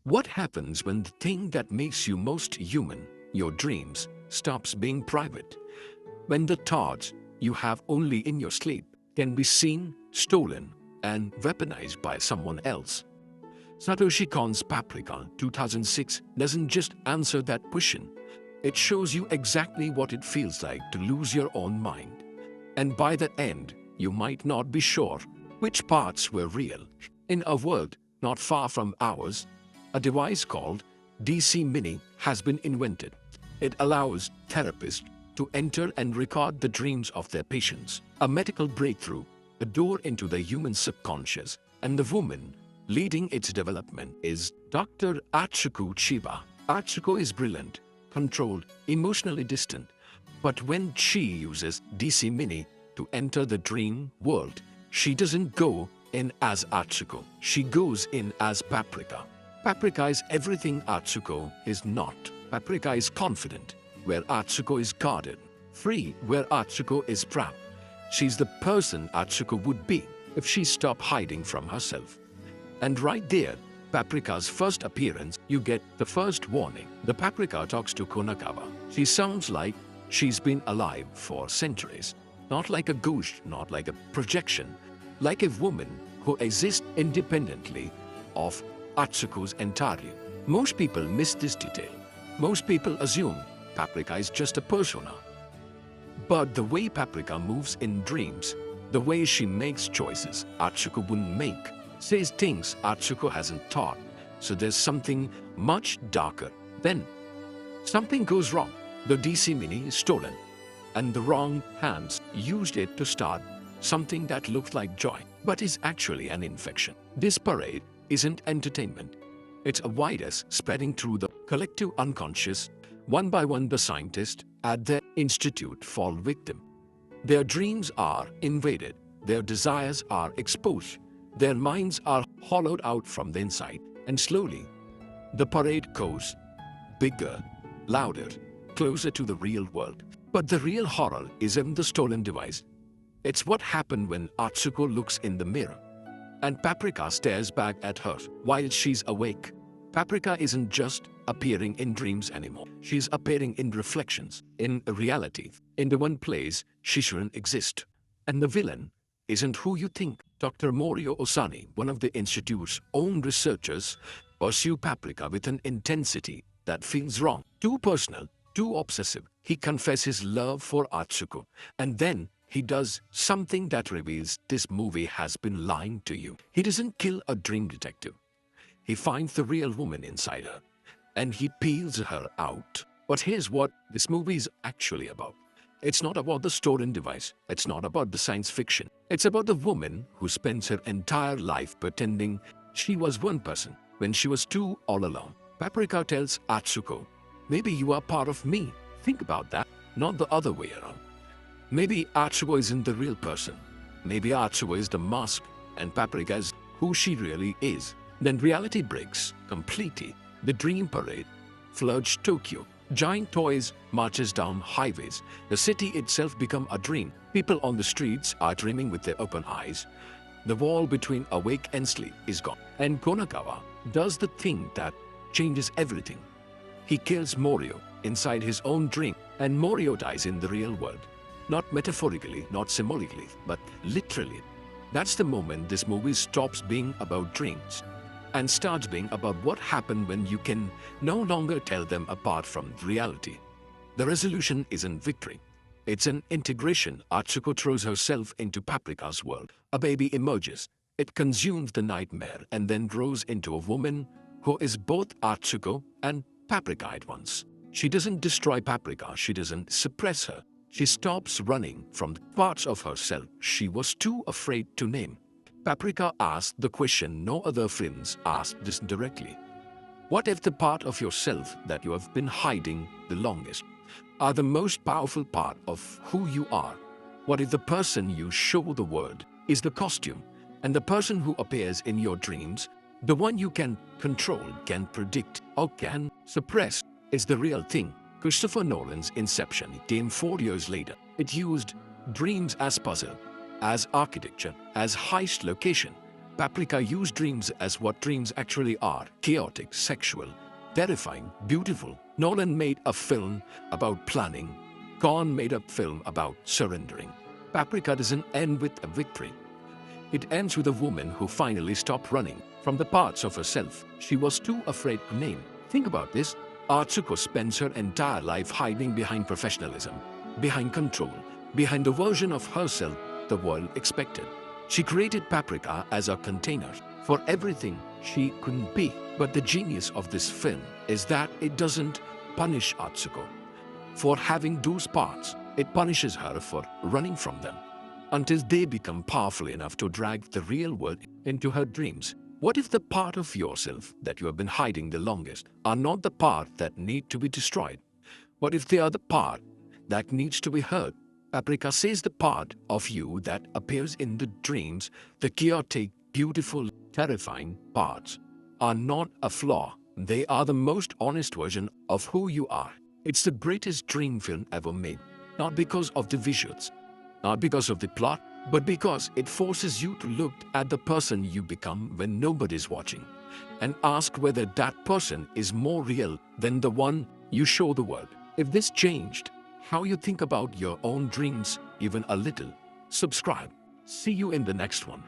What happens when the thing that makes you most human, your dreams, stops being private? When the thoughts you have only in your sleep can be seen, stolen, and weaponized by someone else? Satoshi Kon's Paprika 2006 doesn't just answer that question. It shows you exactly what it feels like to lose your own mind. And by the end, you might not be sure which parts were real. In a world not far from ours, a device called DC Mini has been invented. It allows therapists to enter and record the dreams of their patients, a medical breakthrough, a door into the human subconscious, and the woman leading its development is Dr. Atsuko Chiba. Atsuko is brilliant, controlled, emotionally distant, but when she uses DC Mini to enter the dream world, she doesn't go in as Atsuko, she goes in as Paprika. Paprika is everything Atsuko is not. Paprika is confident, where Atsuko is guarded, free, where Atsuko is proud. She's the person Atsuko would be if she stopped hiding from herself. And right there, Paprika's first appearance, you get the first warning. The Paprika talks to Konakawa. She sounds like she's been alive for centuries. Not like a ghost, not like a projection, like a woman who exists independently of Atsuko's entirely. Most people miss this detail. Most people assume Paprika is just a persona. But the way Paprika moves in dreams, the way she makes choices Atsuko wouldn't make, says things Atsuko hasn't thought, so there's something much darker. Then, something goes wrong. The DC Mini is stolen, and the wrong hands used it to start something that looks like joy, but is actually an infection. This parade isn't entertainment. It's a virus spreading through the collective unconscious. One by one, the scientists at their institute fall victim. Their dreams are invaded, their desires are exposed, their minds are hollowed out from the inside, and slowly, the parade goes bigger, louder, closer to the real world. But the real horror isn't the stolen device. It's what happened when Atsuko looks in the mirror and Paprika stares back at her while she's awake. Paprika isn't just appearing in dreams anymore. She's appearing in reflections, in reality, in the one place she shouldn't exist. And the villain isn't who you think. Dr. Morio Osani, one of the institute's own researchers, pursues Paprika with an intensity that feels wrong, too personal, too obsessive. He confesses love for Atsuko, and then he does something that reveals this movie has been lying to you. He doesn't kill a dream detective. He finds the real woman inside her, and he peels her out. But here's what this movie is actually about. It's not about the stolen device. It's not about the science fiction. It's about the woman who spends her entire life pretending she was one person when she was two all along. Paprika tells Atsuko, maybe you are part of me. Think about that, not the other way around. Maybe Atsuko isn't the real person. Maybe Atsuko is the mask and Paprika is who she really is. Then reality breaks completely. The dream parade floods Tokyo. Giant toys marches down highways. The city itself becomes a dream. People on the streets are dreaming with their open eyes. The wall between awake and sleep is gone. And Konakawa does the thing that changes everything. He kills Morio inside his own dream, and Morio dies in the real world. Not metaphorically, not symbolically, but literally. That's the moment this movie stops being about dreams and starts being about what happened when you can no longer tell them apart from reality. The resolution isn't victory. It's an integration. Atsuko throws herself into Paprika's world. A baby emerges. It consumes the nightmare and then grows into a woman who is both Atsuko and Paprika at once. She doesn't destroy Paprika. She doesn't suppress her. She stops running from the parts of herself she was too afraid to name. Paprika asked the question no other films asked this directly. What if the part of yourself that you have been hiding the longest are the most powerful part of who you are? What if the person you show the world is the costume, and the person who appears in your dreams, the one you can control, can predict, or can suppress, is the real thing? Christopher Nolan's Inception came 4 years later. It used dreams as puzzle, as architecture, as heist location, Paprika used dreams as what dreams actually are: chaotic, sexual, terrifying, beautiful. Nolan made a film about planning. Kon made a film about surrendering. Paprika doesn't end with a victory. It ends with a woman who finally stopped running from the parts of herself she was too afraid to name. Think about this. Atsuko spends her entire life hiding behind professionalism, behind control, behind the version of herself the world expected. She created Paprika as a container for everything she couldn't be. But the genius of this film is that it doesn't punish Atsuko for having those parts. It punishes her for running from them until they become powerful enough to drag the real world into her dreams. What if the part of yourself that you have been hiding the longest are not the part that need to be destroyed? What if they are the part that needs to be heard? Paprika says the part of you that appears in the dreams, the chaotic, beautiful, terrifying parts, are not a flaw. They are the most honest version of who you are. It's the greatest dream film ever made, not because of the visuals, not because of the plot, but because it forces you to look at the person you become when nobody's watching and ask whether that person is more real than the one you show the world. If this changed how you think about your own dreams even a little, subscribe. See you in the next one.